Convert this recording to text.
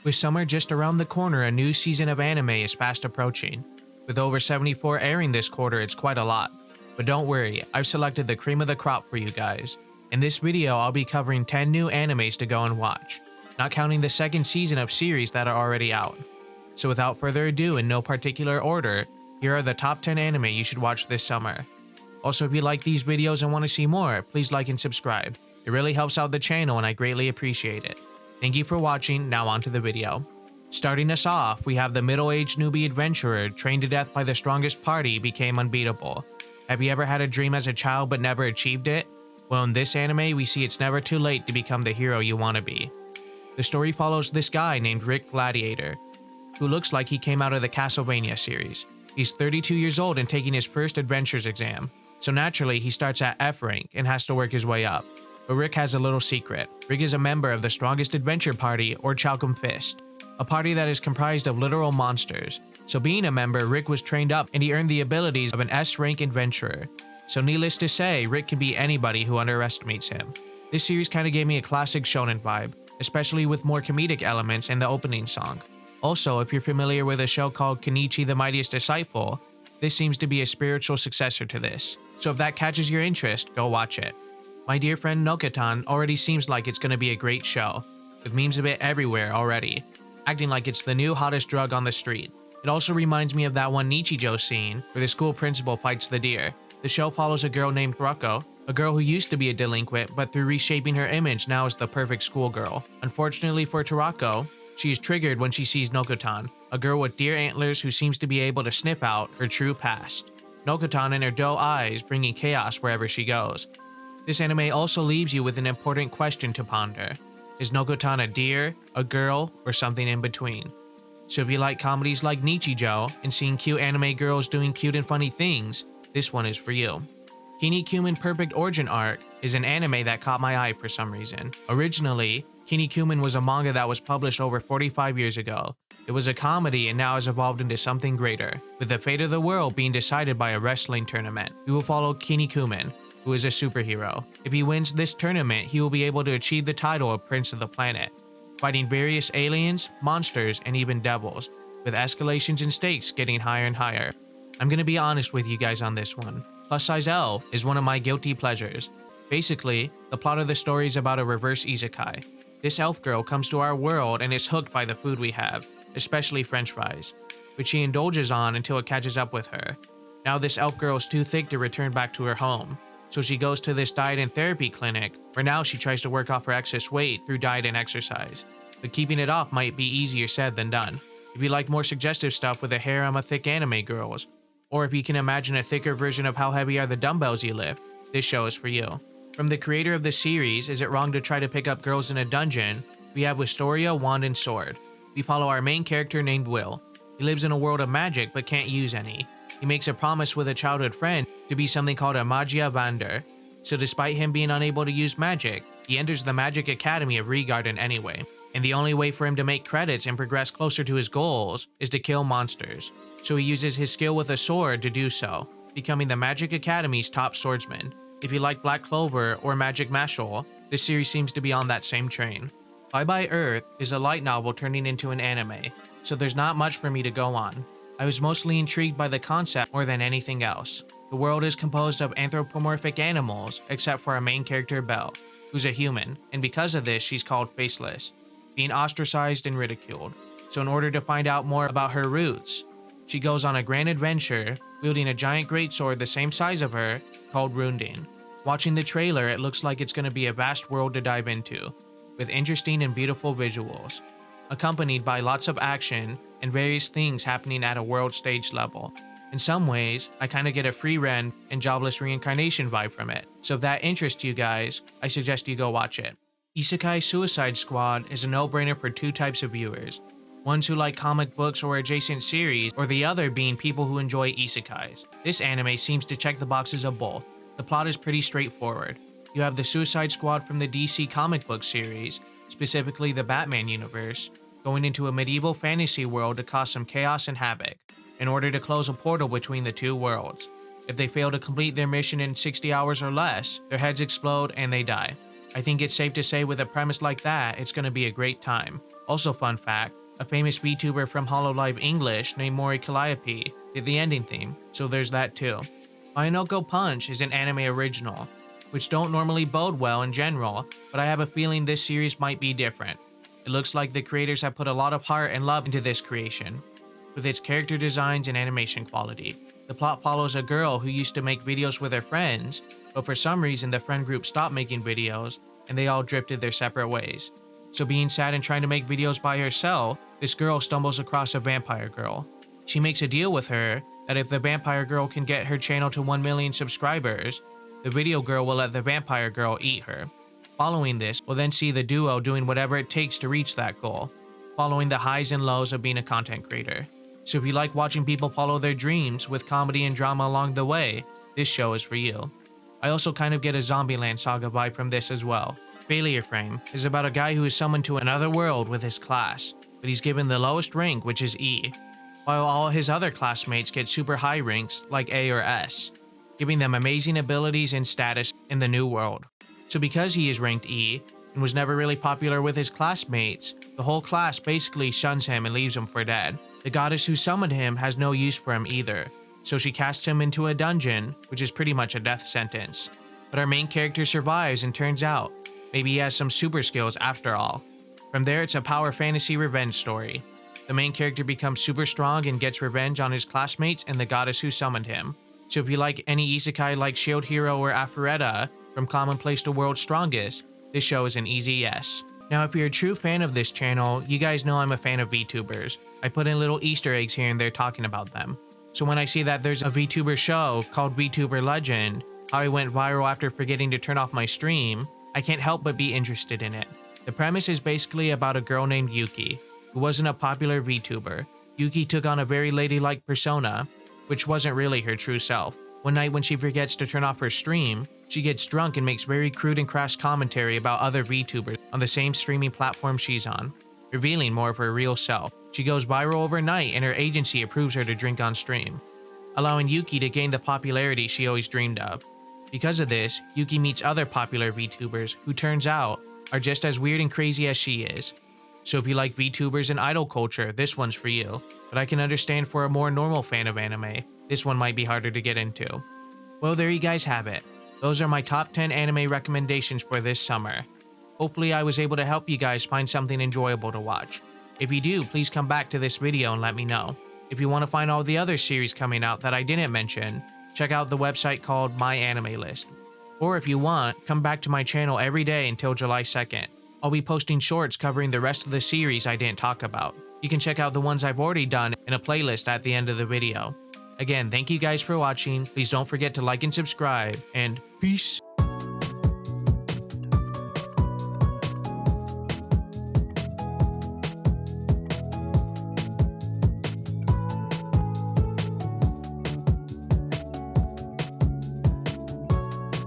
With summer just around the corner, a new season of anime is fast approaching. With over 74 airing this quarter, it's quite a lot. But don't worry, I've selected the cream of the crop for you guys. In this video, I'll be covering 10 new animes to go and watch, not counting the second season of series that are already out. So without further ado, in no particular order, here are the top 10 anime you should watch this summer. Also, if you like these videos and want to see more, please like and subscribe. It really helps out the channel and I greatly appreciate it. Thank you for watching, now on to the video. Starting us off, we have the middle-aged newbie adventurer trained to death by the strongest party became unbeatable. Have you ever had a dream as a child but never achieved it? Well, in this anime, we see it's never too late to become the hero you want to be. The story follows this guy named Rick Gladiator, who looks like he came out of the Castlevania series. He's 32 years old and taking his first adventures exam, so naturally he starts at F rank and has to work his way up. But Rick has a little secret. Rick is a member of the strongest adventure party, or Chalcom Fist, a party that is comprised of literal monsters. So being a member, Rick was trained up and he earned the abilities of an S-rank adventurer. So needless to say, Rick can beat anybody who underestimates him. This series kinda gave me a classic shonen vibe, especially with more comedic elements in the opening song. Also, if you're familiar with a show called Kenichi the Mightiest Disciple, this seems to be a spiritual successor to this. So if that catches your interest, go watch it. My dear friend Nokotan already seems like it's gonna be a great show, with memes of it everywhere already, acting like it's the new hottest drug on the street. It also reminds me of that one Nichijou scene where the school principal fights the deer. The show follows a girl named Rocco, a girl who used to be a delinquent but through reshaping her image now is the perfect schoolgirl. Unfortunately for Tarako, she is triggered when she sees Nokotan, a girl with deer antlers who seems to be able to sniff out her true past. Nokotan and her doe eyes bringing chaos wherever she goes. This anime also leaves you with an important question to ponder. Is Nokotan a deer, a girl, or something in between? So if you like comedies like Nichijou and seeing cute anime girls doing cute and funny things, this one is for you. Kinnikuman Perfect Origin Arc is an anime that caught my eye for some reason. Originally, Kinnikuman was a manga that was published over 45 years ago. It was a comedy and now has evolved into something greater, with the fate of the world being decided by a wrestling tournament. We will follow Kinnikuman, who is a superhero. If he wins this tournament, he will be able to achieve the title of Prince of the Planet, fighting various aliens, monsters, and even devils, with escalations and stakes getting higher and higher. I'm gonna be honest with you guys on this one. Plus size elf is one of my guilty pleasures. Basically, the plot of the story is about a reverse Isekai. This elf girl comes to our world and is hooked by the food we have, especially french fries, which she indulges on until it catches up with her. Now this elf girl is too thick to return back to her home, so she goes to this diet and therapy clinic, where now she tries to work off her excess weight through diet and exercise. But keeping it off might be easier said than done. If you like more suggestive stuff with a harem of thick anime girls, or if you can imagine a thicker version of how heavy are the dumbbells you lift, this show is for you. From the creator of the series, Is It Wrong to Try to Pick Up Girls in a Dungeon, we have Wistoria, Wand, and Sword. We follow our main character named Will. He lives in a world of magic but can't use any. He makes a promise with a childhood friend to be something called a Magia Vander. So despite him being unable to use magic, he enters the Magic Academy of Regarden anyway. And the only way for him to make credits and progress closer to his goals is to kill monsters. So he uses his skill with a sword to do so, becoming the Magic Academy's top swordsman. If you like Black Clover or Magic Mashal, this series seems to be on that same train. Bye Bye Earth is a light novel turning into an anime, so there's not much for me to go on. I was mostly intrigued by the concept more than anything else. The world is composed of anthropomorphic animals, except for our main character Belle, who's a human, and because of this she's called Faceless, being ostracized and ridiculed. So in order to find out more about her roots, she goes on a grand adventure, wielding a giant greatsword the same size of her, called Runding. Watching the trailer, it looks like it's going to be a vast world to dive into, with interesting and beautiful visuals, accompanied by lots of action and various things happening at a world stage level. In some ways, I kinda get a free rent and jobless reincarnation vibe from it, so if that interests you guys, I suggest you go watch it. Isekai Suicide Squad is a no-brainer for two types of viewers. Ones who like comic books or adjacent series, or the other being people who enjoy isekais. This anime seems to check the boxes of both. The plot is pretty straightforward. You have the Suicide Squad from the DC comic book series, specifically the Batman universe, going into a medieval fantasy world to cause some chaos and havoc, in order to close a portal between the two worlds. If they fail to complete their mission in 60 hours or less, their heads explode and they die. I think it's safe to say with a premise like that, it's going to be a great time. Also fun fact, a famous VTuber from Hololive English named Mori Calliope did the ending theme, so there's that too. Mayonaka Punch is an anime original, which don't normally bode well in general, but I have a feeling this series might be different. It looks like the creators have put a lot of heart and love into this creation, with its character designs and animation quality. The plot follows a girl who used to make videos with her friends, but for some reason the friend group stopped making videos and they all drifted their separate ways. So being sad and trying to make videos by herself, this girl stumbles across a vampire girl. She makes a deal with her that if the vampire girl can get her channel to 1 million subscribers, the video girl will let the vampire girl eat her. Following this, we'll then see the duo doing whatever it takes to reach that goal, following the highs and lows of being a content creator. So if you like watching people follow their dreams with comedy and drama along the way, this show is for you. I also kind of get a Zombieland Saga vibe from this as well. Failure Frame is about a guy who is summoned to another world with his class, but he's given the lowest rank, which is E, while all his other classmates get super high ranks like A or S, giving them amazing abilities and status in the new world. So because he is ranked E, and was never really popular with his classmates, the whole class basically shuns him and leaves him for dead. The goddess who summoned him has no use for him either, so she casts him into a dungeon, which is pretty much a death sentence. But our main character survives and turns out, maybe he has some super skills after all. From there, it's a power fantasy revenge story. The main character becomes super strong and gets revenge on his classmates and the goddess who summoned him. So if you like any isekai like Shield Hero or Aphrodita, from commonplace to world's strongest, this show is an easy yes. Now if you're a true fan of this channel, you guys know I'm a fan of VTubers. I put in little Easter eggs here and there talking about them. So when I see that there's a VTuber show called Vtuber Legend, how I went viral after forgetting to turn off my stream, I can't help but be interested in it. The premise is basically about a girl named Yuki, who wasn't a popular VTuber. Yuki took on a very ladylike persona, which wasn't really her true self. One night when she forgets to turn off her stream, she gets drunk and makes very crude and crass commentary about other VTubers on the same streaming platform she's on, revealing more of her real self. She goes viral overnight and her agency approves her to drink on stream, allowing Yuki to gain the popularity she always dreamed of. Because of this, Yuki meets other popular VTubers who turns out are just as weird and crazy as she is. So if you like VTubers and idol culture, this one's for you. But I can understand for a more normal fan of anime, this one might be harder to get into. Well, there you guys have it. Those are my top 10 anime recommendations for this summer. Hopefully I was able to help you guys find something enjoyable to watch. If you do, please come back to this video and let me know. If you want to find all the other series coming out that I didn't mention, check out the website called My Anime List. Or if you want, come back to my channel every day until July 2nd. I'll be posting shorts covering the rest of the series I didn't talk about. You can check out the ones I've already done in a playlist at the end of the video. Again, thank you guys for watching. Please don't forget to like and subscribe, and peace.